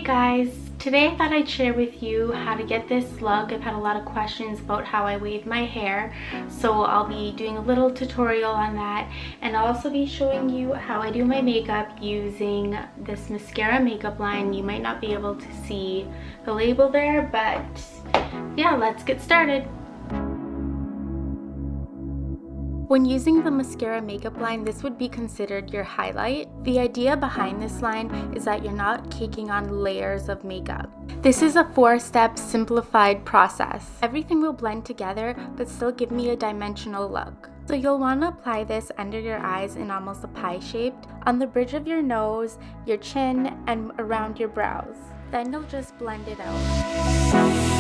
guys, today I thought I'd share with you how to get this look. I've had a lot of questions about how I wave my hair, so I'll be doing a little tutorial on that, and I'll also be showing you how I do my makeup using this mascara makeup line. You might not be able to see the label there, but yeah, let's get started. When using the mascara makeup line, this would be considered your highlight. The idea behind this line is that you're not caking on layers of makeup. This is a 4-step simplified process. Everything will blend together but still give me a dimensional look. So you'll want to apply this under your eyes in almost a pie shape, on the bridge of your nose, your chin, and around your brows. Then you'll just blend it out.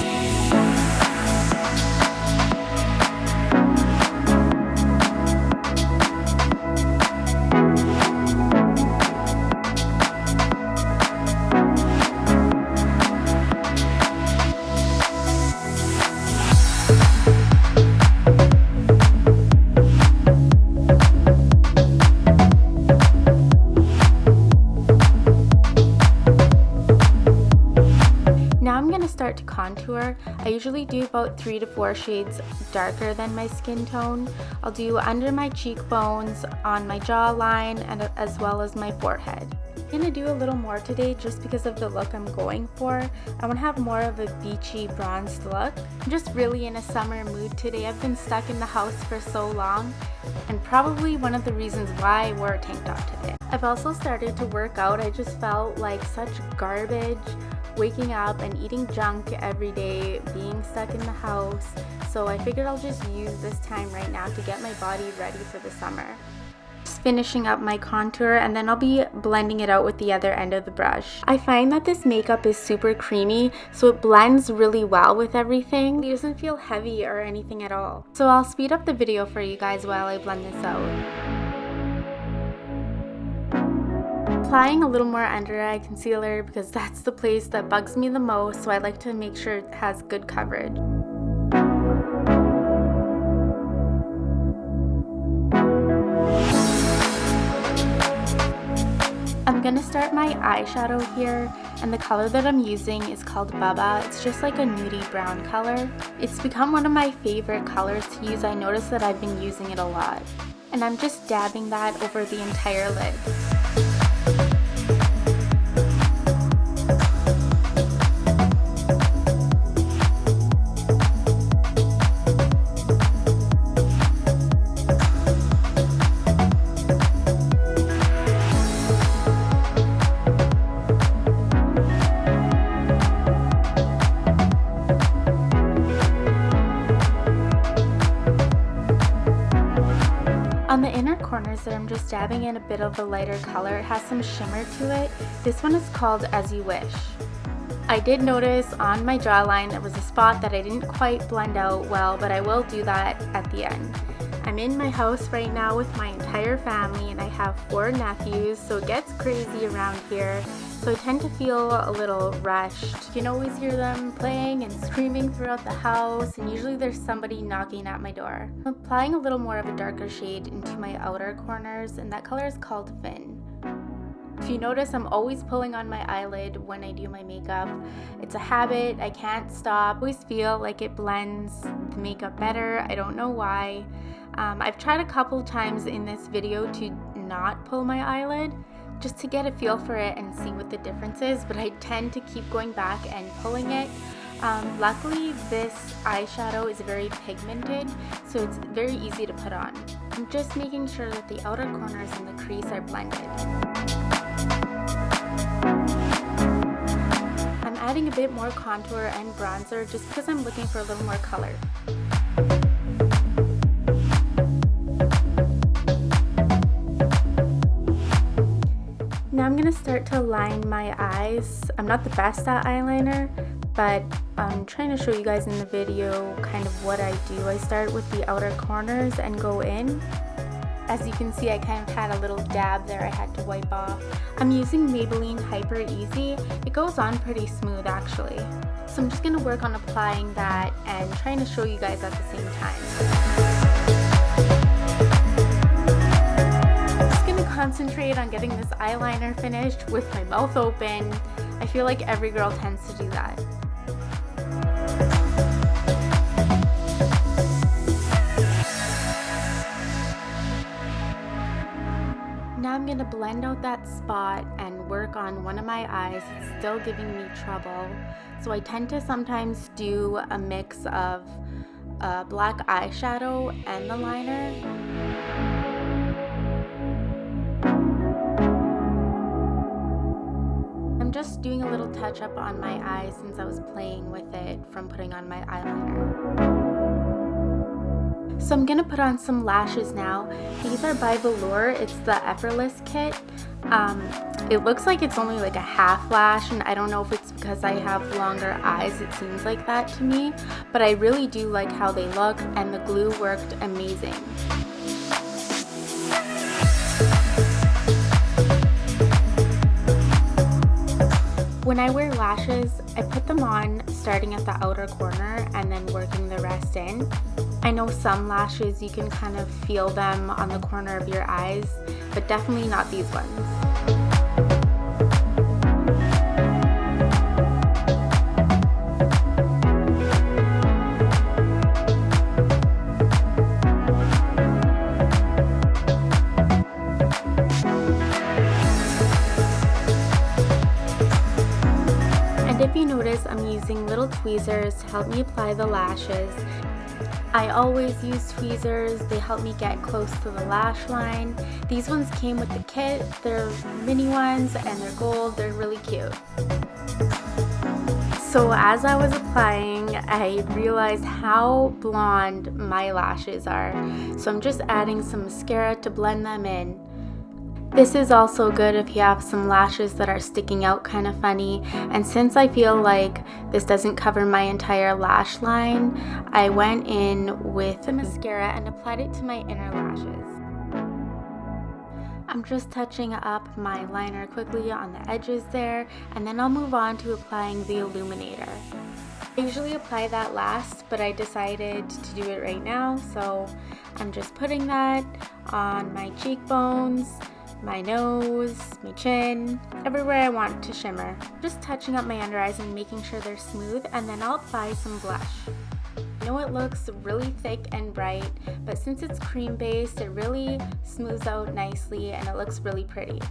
Start to contour. I usually do about 3 to 4 shades darker than my skin tone. I'll do under my cheekbones, on my jawline, and as well as my forehead. I'm gonna do a little more today just because of the look I'm going for. I want to have more of a beachy bronzed look. I'm just really in a summer mood today. I've been stuck in the house for so long, and probably one of the reasons why I wore a tank top today. I've also started to work out. I just felt like such garbage waking up and eating junk every day, being stuck in the house. So I figured I'll just use this time right now to get my body ready for the summer. Just finishing up my contour, and then I'll be blending it out with the other end of the brush. I find that this makeup is super creamy, so it blends really well with everything. It doesn't feel heavy or anything at all. So I'll speed up the video for you guys while I blend this out. Applying a little more under eye concealer because that's the place that bugs me the most, so I like to make sure it has good coverage. I'm gonna start my eyeshadow here, and the color that I'm using is called Bubba. It's just like a nudie brown color. It's become one of my favorite colors to use. I noticed that I've been using it a lot. And I'm just dabbing that over the entire lid. On the inner corners that I'm just dabbing in a bit of a lighter color. It has some shimmer to it. This one is called As You Wish. I did notice on my jawline there was a spot that I didn't quite blend out well, but I will do that at the end. I'm in my house right now with my entire family, and I have 4 nephews, so it gets crazy around here. So I tend to feel a little rushed. You can always hear them playing and screaming throughout the house, and usually there's somebody knocking at my door. I'm applying a little more of a darker shade into my outer corners, and that color is called Fin. If you notice, I'm always pulling on my eyelid when I do my makeup. It's a habit, I can't stop. I always feel like it blends the makeup better. I don't know why. I've tried a couple times in this video to not pull my eyelid, just to get a feel for it and see what the difference is, but I tend to keep going back and pulling it. Luckily, this eyeshadow is very pigmented, so it's very easy to put on. I'm just making sure that the outer corners and the crease are blended. I'm adding a bit more contour and bronzer just because I'm looking for a little more color. Now I'm going to start to line my eyes. I'm not the best at eyeliner, but I'm trying to show you guys in the video kind of what I do. I start with the outer corners and go in. As you can see, I kind of had a little dab there I had to wipe off. I'm using Maybelline Hyper Easy. It goes on pretty smooth actually. So I'm just going to work on applying that and trying to show you guys at the same time. concentrate on getting this eyeliner finished with my mouth open. I feel like every girl tends to do that. Now I'm going to blend out that spot and work on one of my eyes. It's still giving me trouble. So I tend to sometimes do a mix of black eyeshadow and the liner. I'm just doing a little touch up on my eyes since I was playing with it from putting on my eyeliner. So I'm going to put on some lashes now. These are by Velour. It's the Effortless kit. It looks like it's only like a half lash, and I don't know if it's because I have longer eyes. It seems like that to me, but I really do like how they look, and the glue worked amazing. When I wear lashes, I put them on starting at the outer corner and then working the rest in. I know some lashes you can kind of feel them on the corner of your eyes, but definitely not these ones. And if you notice, I'm using little tweezers to help me apply the lashes. I always use tweezers. They help me get close to the lash line. These ones came with the kit. They're mini ones and they're gold. They're really cute. So as I was applying, I realized how blonde my lashes are. So I'm just adding some mascara to blend them in. This is also good if you have some lashes that are sticking out kind of funny, and since I feel like this doesn't cover my entire lash line, I went in with the mascara and applied it to my inner lashes. I'm just touching up my liner quickly on the edges there, and then I'll move on to applying the illuminator. I usually apply that last, but I decided to do it right now, so I'm just putting that on my cheekbones, my nose, my chin, everywhere I want to shimmer. Just touching up my under eyes and making sure they're smooth, and then I'll apply some blush. I know it looks really thick and bright, but since it's cream based, it really smooths out nicely and it looks really pretty.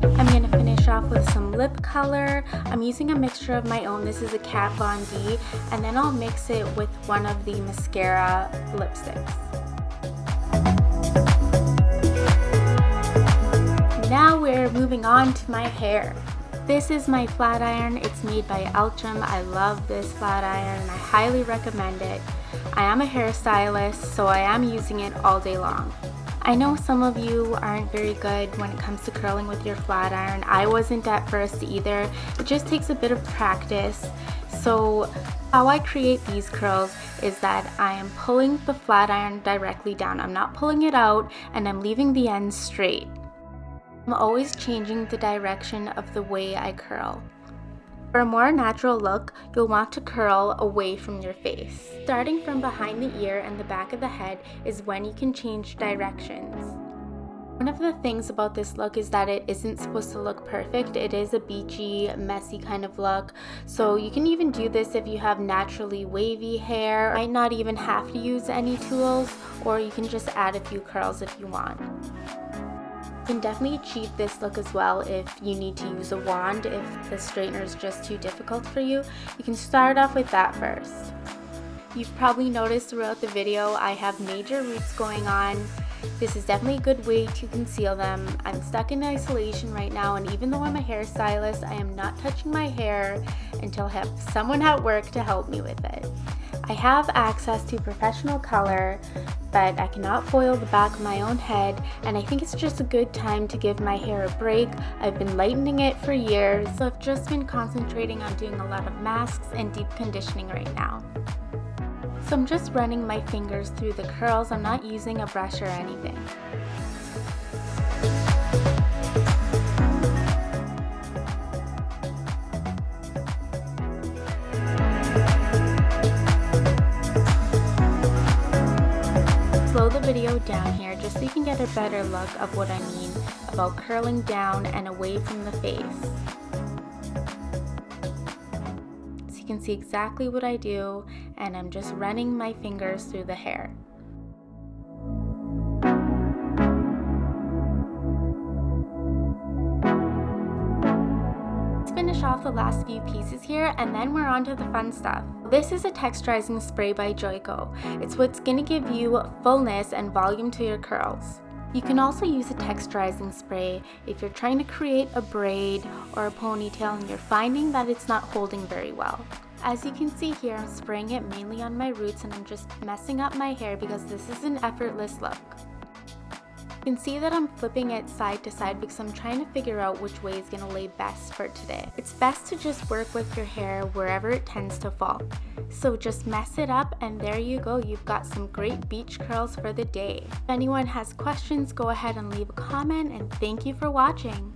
I'm going to finish off with some lip color. I'm using a mixture of my own. This is a Kat Von D, and then I'll mix it with one of the mascara lipsticks. Now we're moving on to my hair. This is my flat iron. It's made by Elchum. I love this flat iron and I highly recommend it. I am a hairstylist, so I am using it all day long. I know some of you aren't very good when it comes to curling with your flat iron. I wasn't at first either. It just takes a bit of practice. So how I create these curls is that I am pulling the flat iron directly down. I'm not pulling it out, and I'm leaving the ends straight. I'm always changing the direction of the way I curl. For a more natural look, you'll want to curl away from your face. Starting from behind the ear and the back of the head is when you can change directions. One of the things about this look is that it isn't supposed to look perfect. It is a beachy, messy kind of look. So you can even do this if you have naturally wavy hair. You might not even have to use any tools, or you can just add a few curls if you want. You can definitely achieve this look as well if you need to use a wand. If the straightener is just too difficult for you, you can start off with that first. You've probably noticed throughout the video I have major roots going on. This is definitely a good way to conceal them. I'm stuck in isolation right now, and even though I'm a hairstylist, I am not touching my hair until I have someone at work to help me with it. I have access to professional color, but I cannot foil the back of my own head, and I think it's just a good time to give my hair a break. I've been lightening it for years, so I've just been concentrating on doing a lot of masks and deep conditioning right now. So I'm just running my fingers through the curls. I'm not using a brush or anything. Slow the video down here just so you can get a better look of what I mean about curling down and away from the face. So you can see exactly what I do, and I'm just running my fingers through the hair. Finish off the last few pieces here, and then we're on to the fun stuff. This is a texturizing spray by Joico. It's what's going to give you fullness and volume to your curls. You can also use a texturizing spray if you're trying to create a braid or a ponytail and you're finding that it's not holding very well. As you can see here, I'm spraying it mainly on my roots, and I'm just messing up my hair because this is an effortless look. You can see that I'm flipping it side to side because I'm trying to figure out which way is going to lay best for today. It's best to just work with your hair wherever it tends to fall. So just mess it up, and there you go. You've got some great beach curls for the day. If anyone has questions, go ahead and leave a comment, and thank you for watching.